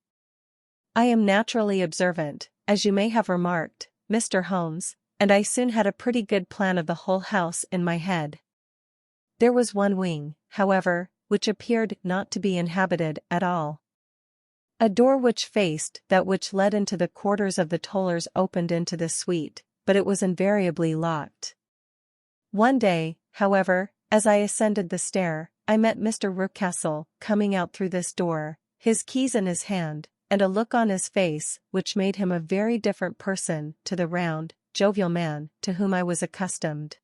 I am naturally observant, as you may have remarked, Mr. Holmes, and I soon had a pretty good plan of the whole house in my head. There was one wing, however, which appeared not to be inhabited at all. A door which faced that which led into the quarters of the Tollers opened into this suite, but it was invariably locked. One day, however, as I ascended the stair, I met Mr. Rucastle coming out through this door, his keys in his hand, and a look on his face which made him a very different person to the round, jovial man to whom I was accustomed.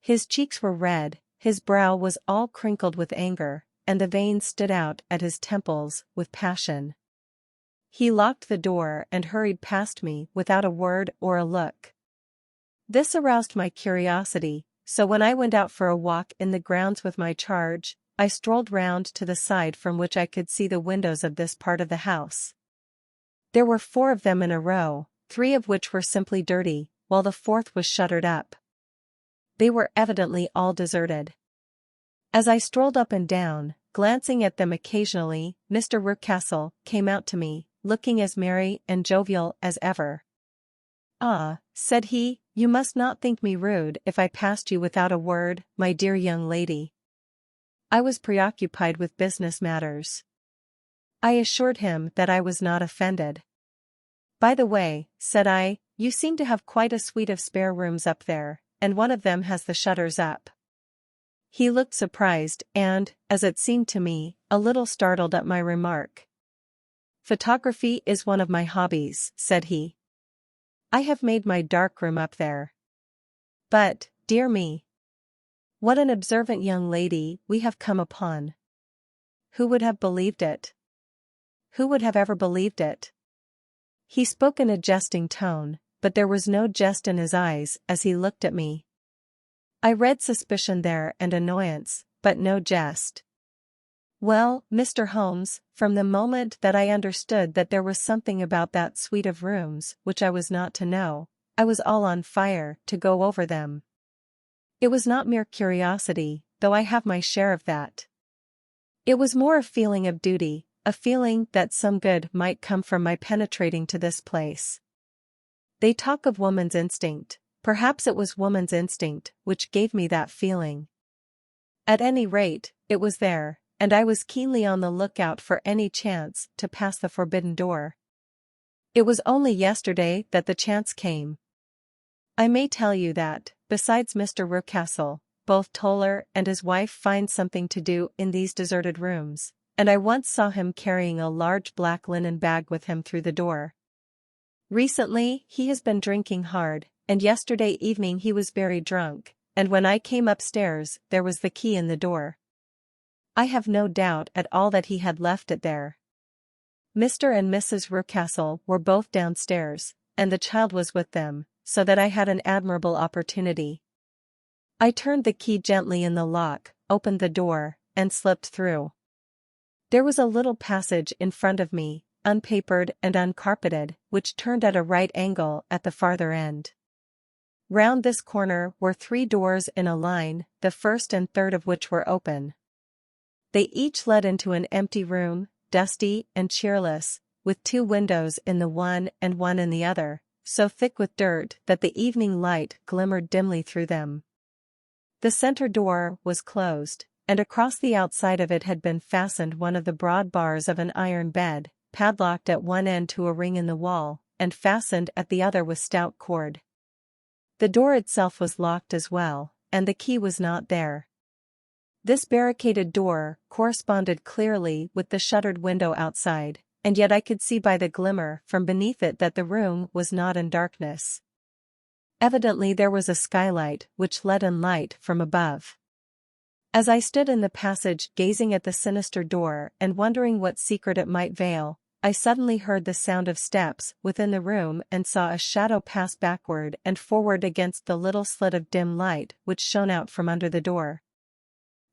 His cheeks were red, his brow was all crinkled with anger, and the veins stood out at his temples with passion. He locked the door and hurried past me without a word or a look. This aroused my curiosity, so when I went out for a walk in the grounds with my charge, I strolled round to the side from which I could see the windows of this part of the house. There were 4 of them in a row, 3 of which were simply dirty, while the 4th was shuttered up. They were evidently all deserted. As I strolled up and down, glancing at them occasionally, Mr. Rucastle came out to me, looking as merry and jovial as ever. "Ah," said he, "you must not think me rude if I passed you without a word, my dear young lady." I was preoccupied with business matters. I assured him that I was not offended. "By the way," said I, "you seem to have quite a suite of spare rooms up there, and one of them has the shutters up." He looked surprised and, as it seemed to me, a little startled at my remark. "Photography is one of my hobbies," said he. "I have made my dark room up there." But, dear me, what an observant young lady we have come upon. Who would have believed it? Who would have ever believed it? He spoke in a jesting tone, but there was no jest in his eyes as he looked at me. I read suspicion there and annoyance, but no jest. "Well, Mr. Holmes, from the moment that I understood that there was something about that suite of rooms which I was not to know, I was all on fire to go over them. It was not mere curiosity, though I have my share of that. It was more a feeling of duty, a feeling that some good might come from my penetrating to this place. They talk of woman's instinct, perhaps it was woman's instinct which gave me that feeling. At any rate, it was there, and I was keenly on the lookout for any chance to pass the forbidden door. It was only yesterday that the chance came. I may tell you that, besides Mr. Rucastle, both Toller and his wife find something to do in these deserted rooms, and I once saw him carrying a large black linen bag with him through the door. Recently, he has been drinking hard, and yesterday evening he was very drunk, and when I came upstairs there was the key in the door. I have no doubt at all that he had left it there. Mr. and Mrs. Rucastle were both downstairs, and the child was with them, so that I had an admirable opportunity. I turned the key gently in the lock, opened the door, and slipped through. There was a little passage in front of me, unpapered and uncarpeted, which turned at a right angle at the farther end. Round this corner were 3 doors in a line, the first and third of which were open. They each led into an empty room, dusty and cheerless, with 2 windows in the one and one in the other, so thick with dirt that the evening light glimmered dimly through them. The center door was closed, and across the outside of it had been fastened one of the broad bars of an iron bed, padlocked at one end to a ring in the wall, and fastened at the other with stout cord. The door itself was locked as well, and the key was not there. This barricaded door corresponded clearly with the shuttered window outside, and yet I could see by the glimmer from beneath it that the room was not in darkness. Evidently there was a skylight which let in light from above. As I stood in the passage gazing at the sinister door and wondering what secret it might veil, I suddenly heard the sound of steps within the room and saw a shadow pass backward and forward against the little slit of dim light which shone out from under the door.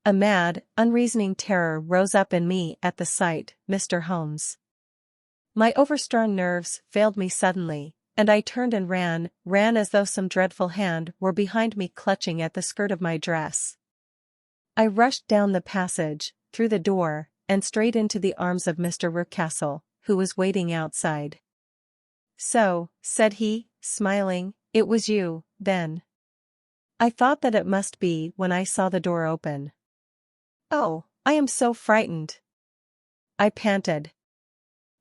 A mad, unreasoning terror rose up in me at the sight, Mr. Holmes. My overstrung nerves failed me suddenly, and I turned and ran as though some dreadful hand were behind me clutching at the skirt of my dress. I rushed down the passage, through the door, and straight into the arms of Mr. Rucastle, who was waiting outside. "So," said he, smiling, "it was you, then." I thought that it must be when I saw the door open. "Oh, I am so frightened," I panted.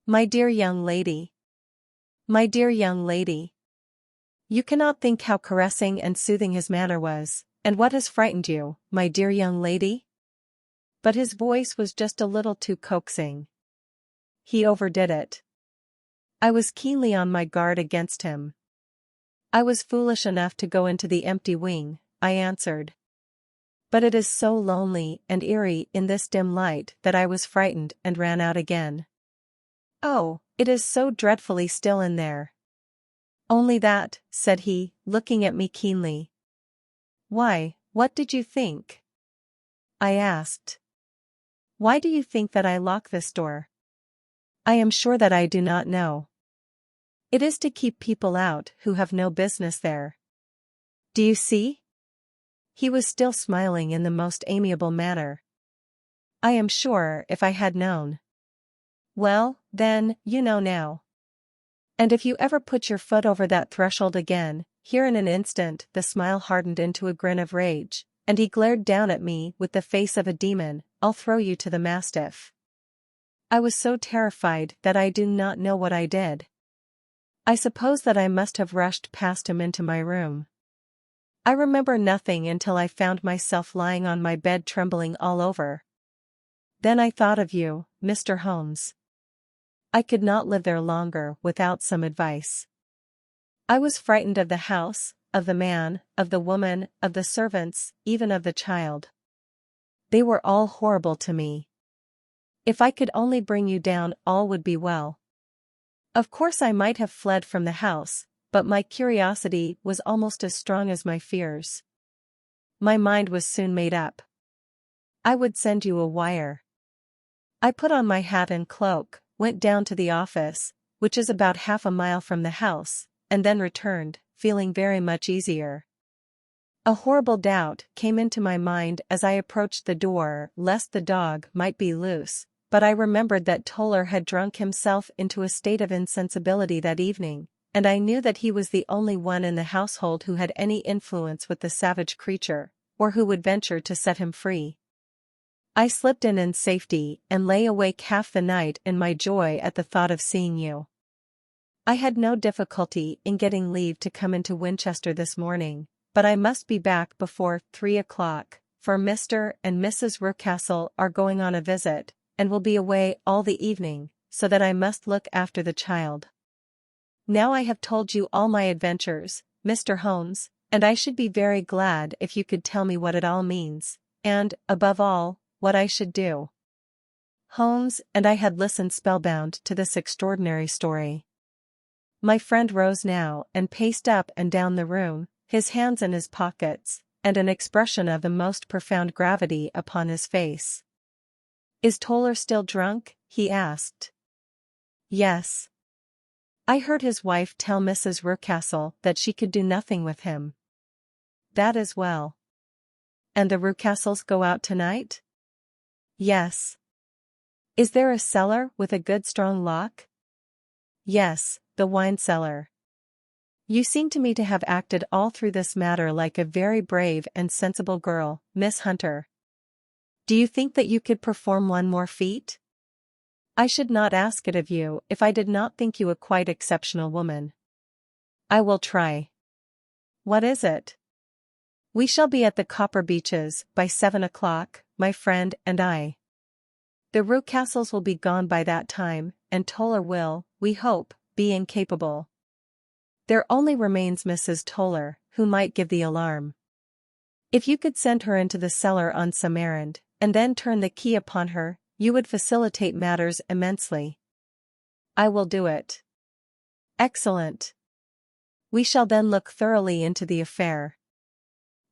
"My dear young lady. My dear young lady. You cannot think how caressing and soothing his manner was, and what has frightened you, my dear young lady?" But his voice was just a little too coaxing. He overdid it. I was keenly on my guard against him. "I was foolish enough to go into the empty wing," I answered. "But it is so lonely and eerie in this dim light that I was frightened and ran out again." "Oh, it is so dreadfully still in there." "Only that," said he, looking at me keenly. "Why, what did you think?" I asked. "Why do you think that I lock this door?" "I am sure that I do not know." "It is to keep people out who have no business there. Do you see?" He was still smiling in the most amiable manner. "I am sure if I had known." "Well, then, you know now. And if you ever put your foot over that threshold again," here in an instant the smile hardened into a grin of rage, and he glared down at me with the face of a demon, "I'll throw you to the mastiff." I was so terrified that I do not know what I did. I suppose that I must have rushed past him into my room. I remember nothing until I found myself lying on my bed trembling all over. Then I thought of you, Mr. Holmes. I could not live there longer without some advice. I was frightened of the house, of the man, of the woman, of the servants, even of the child. They were all horrible to me. If I could only bring you down, all would be well. Of course I might have fled from the house, but my curiosity was almost as strong as my fears. My mind was soon made up. I would send you a wire. I put on my hat and cloak, went down to the office, which is about half a mile from the house, and then returned, feeling very much easier. A horrible doubt came into my mind as I approached the door lest the dog might be loose, but I remembered that Toller had drunk himself into a state of insensibility that evening, and I knew that he was the only one in the household who had any influence with the savage creature, or who would venture to set him free. I slipped in safety and lay awake half the night in my joy at the thought of seeing you. I had no difficulty in getting leave to come into Winchester this morning, but I must be back before 3 o'clock, for Mr. and Mrs. Rucastle are going on a visit, and will be away all the evening, so that I must look after the child. Now I have told you all my adventures, Mr. Holmes, and I should be very glad if you could tell me what it all means, and, above all, what I should do." Holmes and I had listened spellbound to this extraordinary story. My friend rose now and paced up and down the room, his hands in his pockets, and an expression of the most profound gravity upon his face. "Is Toller still drunk?" he asked. "Yes. I heard his wife tell Mrs. Rucastle that she could do nothing with him." "That is well. And the Rucastles go out tonight?" "Yes." "Is there a cellar with a good strong lock?" "Yes, the wine cellar." "You seem to me to have acted all through this matter like a very brave and sensible girl, Miss Hunter. Do you think that you could perform one more feat?" "I should not ask it of you if I did not think you a quite exceptional woman." "I will try." "What is it?" "We shall be at the Copper Beeches by 7 o'clock, my friend and I. The Rucastles will be gone by that time, and Toller will, we hope, be incapable. There only remains Mrs. Toller, who might give the alarm. If you could send her into the cellar on some errand, and then turn the key upon her, you would facilitate matters immensely." "I will do it." "Excellent. We shall then look thoroughly into the affair.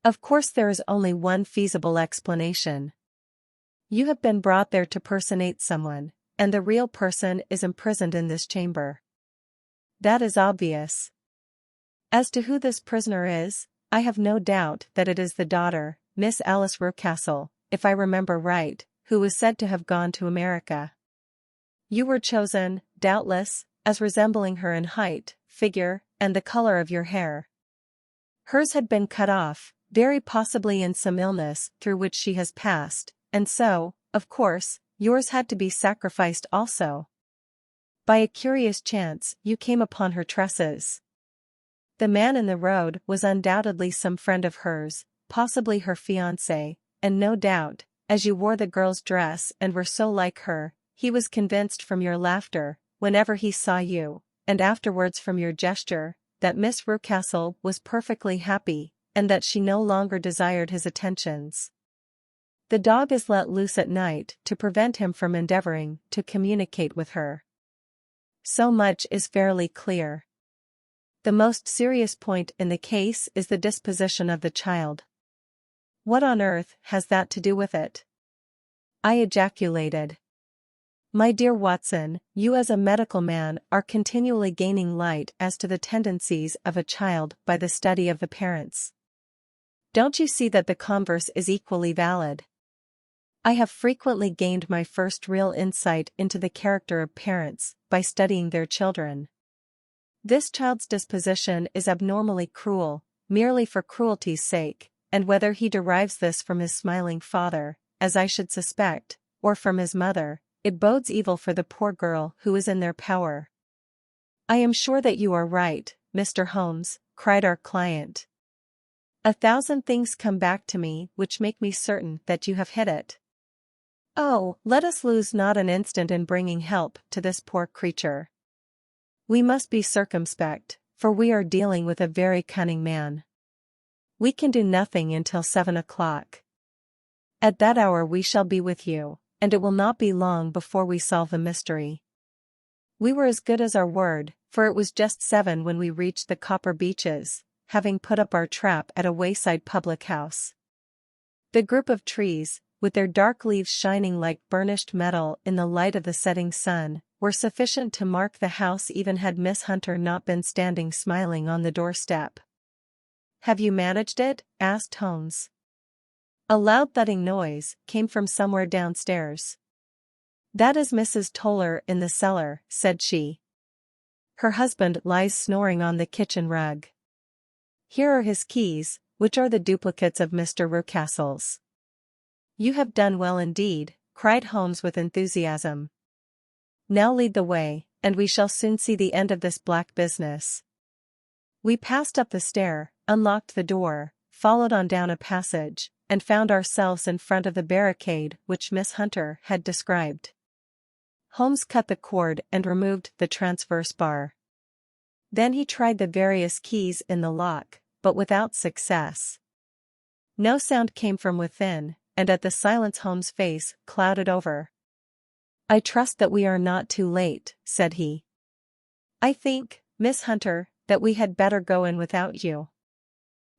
Of course there is only one feasible explanation. You have been brought there to personate someone, and the real person is imprisoned in this chamber. That is obvious. As to who this prisoner is, I have no doubt that it is the daughter, Miss Alice Rucastle, if I remember right, who was said to have gone to America. You were chosen, doubtless, as resembling her in height, figure, and the color of your hair. Hers had been cut off, very possibly in some illness through which she has passed, and so, of course, yours had to be sacrificed also. By a curious chance, you came upon her tresses. The man in the road was undoubtedly some friend of hers, possibly her fiancé, and no doubt, as you wore the girl's dress and were so like her, he was convinced from your laughter, whenever he saw you, and afterwards from your gesture, that Miss Rucastle was perfectly happy, and that she no longer desired his attentions. The dog is let loose at night to prevent him from endeavoring to communicate with her. So much is fairly clear. The most serious point in the case is the disposition of the child. What on earth has that to do with it? I ejaculated. My dear Watson, you as a medical man are continually gaining light as to the tendencies of a child by the study of the parents. Don't you see that the converse is equally valid? I have frequently gained my first real insight into the character of parents by studying their children. This child's disposition is abnormally cruel, merely for cruelty's sake, and whether he derives this from his smiling father, as I should suspect, or from his mother, it bodes evil for the poor girl who is in their power. I am sure that you are right, Mr. Holmes, cried our client. 1,000 things come back to me which make me certain that you have hit it. Oh, let us lose not an instant in bringing help to this poor creature. We must be circumspect, for we are dealing with a very cunning man. We can do nothing until 7 o'clock. At that hour we shall be with you, and it will not be long before we solve the mystery. We were as good as our word, for it was just 7 when we reached the Copper Beeches, having put up our trap at a wayside public house. The group of trees, with their dark leaves shining like burnished metal in the light of the setting sun, were sufficient to mark the house even had Miss Hunter not been standing smiling on the doorstep. Have you managed it? Asked Holmes. A loud thudding noise came from somewhere downstairs. That is Mrs. Toller in the cellar, said she. Her husband lies snoring on the kitchen rug. Here are his keys, which are the duplicates of Mr. Rucastle's. You have done well indeed, cried Holmes with enthusiasm. Now lead the way, and we shall soon see the end of this black business. We passed up the stair, unlocked the door, followed on down a passage, and found ourselves in front of the barricade which Miss Hunter had described. Holmes cut the cord and removed the transverse bar. Then he tried the various keys in the lock, but without success. No sound came from within, and at the silence Holmes' face clouded over. I trust that we are not too late, said he. I think, Miss Hunter, that we had better go in without you.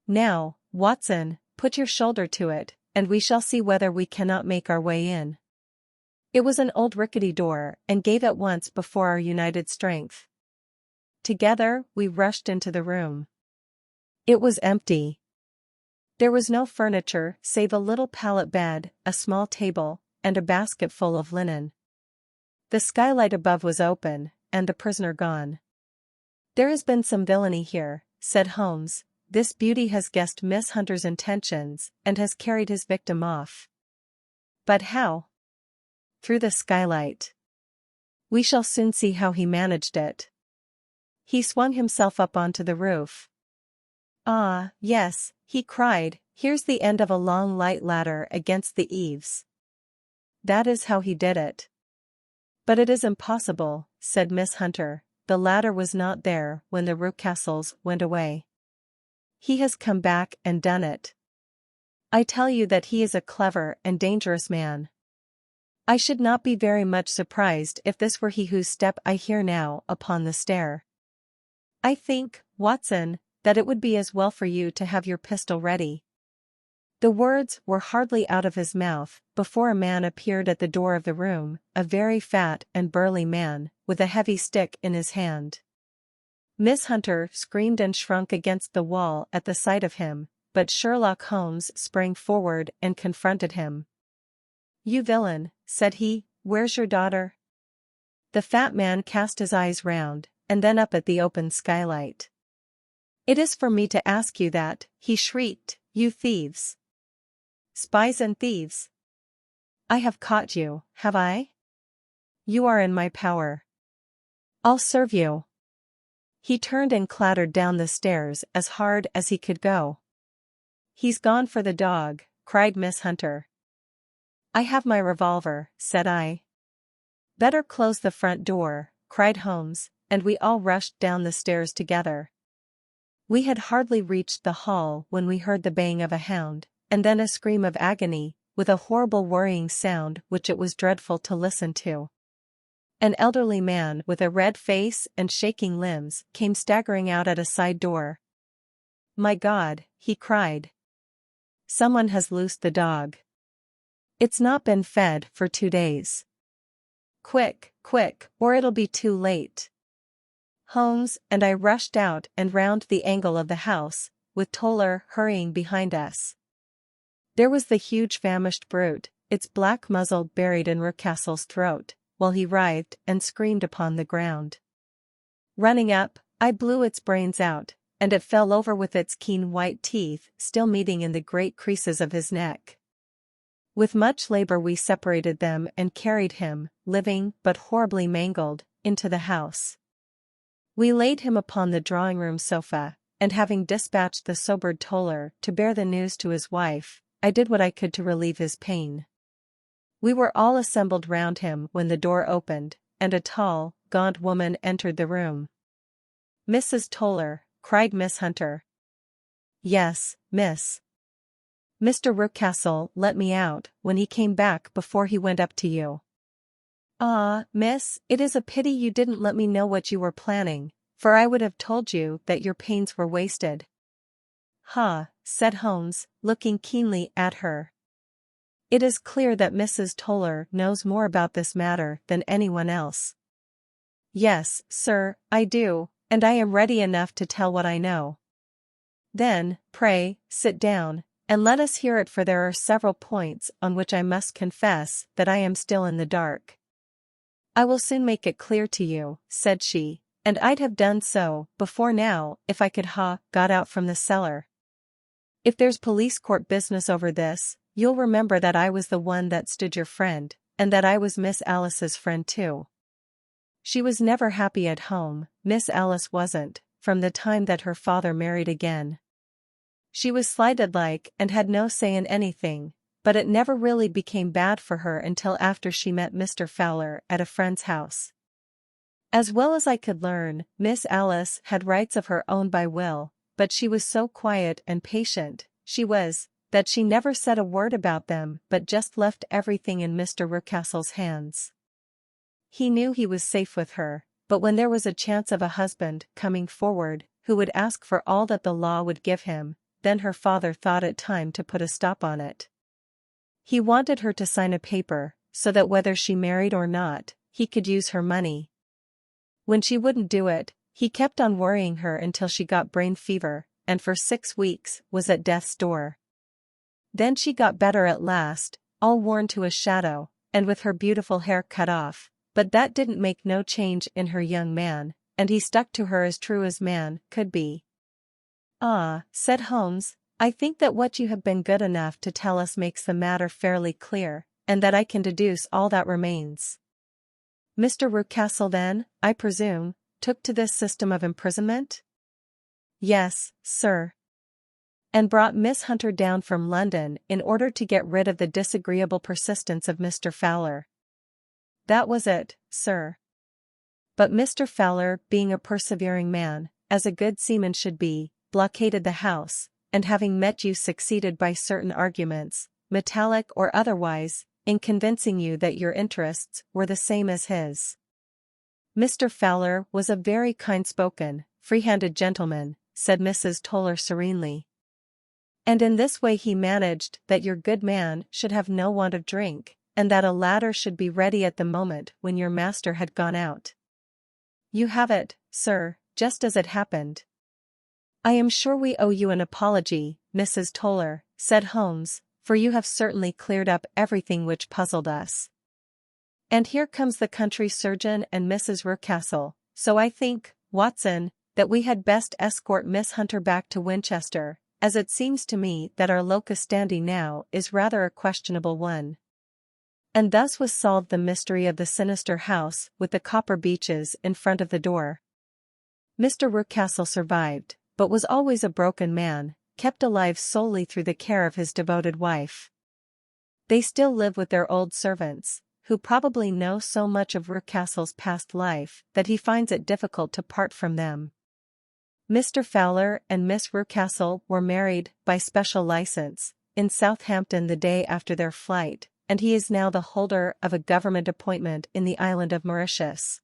Now, Watson, put your shoulder to it, and we shall see whether we cannot make our way in. It was an old rickety door, and gave at once before our united strength. Together, we rushed into the room. It was empty. There was no furniture save a little pallet bed, a small table, and a basket full of linen. The skylight above was open, and the prisoner gone. There has been some villainy here, said Holmes. This beauty has guessed Miss Hunter's intentions, and has carried his victim off. But how? Through the skylight. We shall soon see how he managed it. He swung himself up onto the roof. Ah, yes, he cried, here's the end of a long light ladder against the eaves. That is how he did it. But it is impossible, said Miss Hunter, the ladder was not there when the Rucastles went away. He has come back and done it. I tell you that he is a clever and dangerous man. I should not be very much surprised if this were he whose step I hear now upon the stair. I think, Watson, that it would be as well for you to have your pistol ready. The words were hardly out of his mouth before a man appeared at the door of the room, a very fat and burly man, with a heavy stick in his hand. Miss Hunter screamed and shrunk against the wall at the sight of him, but Sherlock Holmes sprang forward and confronted him. "You villain," said he, "where's your daughter?" The fat man cast his eyes round, and then up at the open skylight. "It is for me to ask you that," he shrieked, "you thieves! Spies and thieves! I have caught you, have I? You are in my power. I'll serve you." He turned and clattered down the stairs as hard as he could go. "He's gone for the dog," cried Miss Hunter. "I have my revolver," said I. "Better close the front door," cried Holmes, and we all rushed down the stairs together. We had hardly reached the hall when we heard the baying of a hound, and then a scream of agony, with a horrible worrying sound which it was dreadful to listen to. An elderly man with a red face and shaking limbs came staggering out at a side door. "My God," he cried. "Someone has loosed the dog. It's not been fed for 2 days. Quick, quick, or it'll be too late." Holmes and I rushed out and round the angle of the house, with Toller hurrying behind us. There was the huge famished brute, its black muzzle buried in Rucastle's throat, while he writhed and screamed upon the ground. Running up, I blew its brains out, and it fell over with its keen white teeth still meeting in the great creases of his neck. With much labor we separated them and carried him, living but horribly mangled, into the house. We laid him upon the drawing-room sofa, and having dispatched the sobered Toller to bear the news to his wife, I did what I could to relieve his pain. We were all assembled round him when the door opened, and a tall, gaunt woman entered the room. "Mrs. Toller," cried Miss Hunter. "Yes, miss. Mr. Rucastle let me out when he came back before he went up to you." "Ah, miss, it is a pity you didn't let me know what you were planning, for I would have told you that your pains were wasted." "Ha," said Holmes, looking keenly at her. "It is clear that Mrs. Toller knows more about this matter than anyone else." "Yes, sir, I do, and I am ready enough to tell what I know." "Then, pray, sit down, and let us hear it, for there are several points on which I must confess that I am still in the dark." "I will soon make it clear to you," said she, "and I'd have done so before now if I could got out from the cellar. If there's police court business over this, you'll remember that I was the one that stood your friend, and that I was Miss Alice's friend too. She was never happy at home, Miss Alice wasn't, from the time that her father married again. She was slighted like and had no say in anything, but it never really became bad for her until after she met Mr. Fowler at a friend's house. As well as I could learn, Miss Alice had rights of her own by will, but she was so quiet and patient, that she never said a word about them but just left everything in Mr. Rucastle's hands. He knew he was safe with her, but when there was a chance of a husband coming forward who would ask for all that the law would give him, then her father thought it time to put a stop on it. He wanted her to sign a paper, so that whether she married or not, he could use her money. When she wouldn't do it, he kept on worrying her until she got brain fever, and for 6 weeks was at death's door. Then she got better at last, all worn to a shadow, and with her beautiful hair cut off, but that didn't make no change in her young man, and he stuck to her as true as man could be." "Ah," said Holmes, "I think that what you have been good enough to tell us makes the matter fairly clear, and that I can deduce all that remains. Mr. Rucastle then, I presume, took to this system of imprisonment?" "Yes, sir. And brought Miss Hunter down from London in order to get rid of the disagreeable persistence of Mr. Fowler." "That was it, sir. But Mr. Fowler, being a persevering man, as a good seaman should be, blockaded the house, and having met you succeeded by certain arguments, metallic or otherwise, in convincing you that your interests were the same as his. Mr. Fowler was a very kind-spoken, free-handed gentleman," said Mrs. Toller serenely. And in this way he managed that your good man should have no want of drink, and that a ladder should be ready at the moment when your master had gone out. You have it, sir, just as it happened. I am sure we owe you an apology, Mrs. Toller, said Holmes, for you have certainly cleared up everything which puzzled us. And here comes the country surgeon and Mrs. Rucastle, so I think, Watson, that we had best escort Miss Hunter back to Winchester, as it seems to me that our locus standi now is rather a questionable one. And thus was solved the mystery of the sinister house with the copper beeches in front of the door. Mr. Rucastle survived, but was always a broken man, kept alive solely through the care of his devoted wife. They still live with their old servants, who probably know so much of Rucastle's past life that he finds it difficult to part from them. Mr. Fowler and Miss Rucastle were married, by special license, in Southampton the day after their flight, and he is now the holder of a government appointment in the island of Mauritius.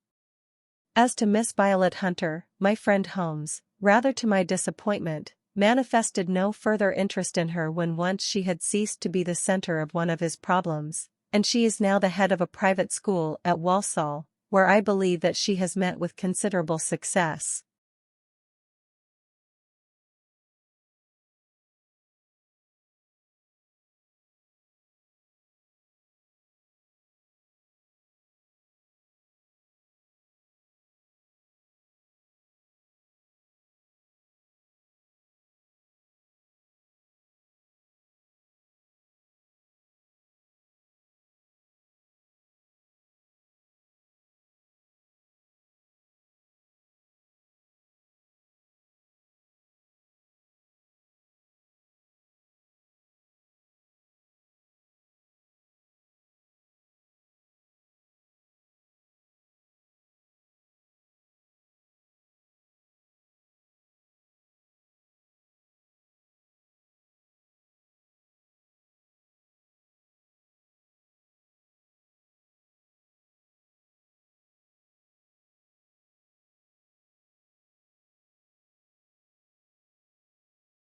As to Miss Violet Hunter, my friend Holmes, rather to my disappointment, manifested no further interest in her when once she had ceased to be the center of one of his problems, and she is now the head of a private school at Walsall, where I believe that she has met with considerable success.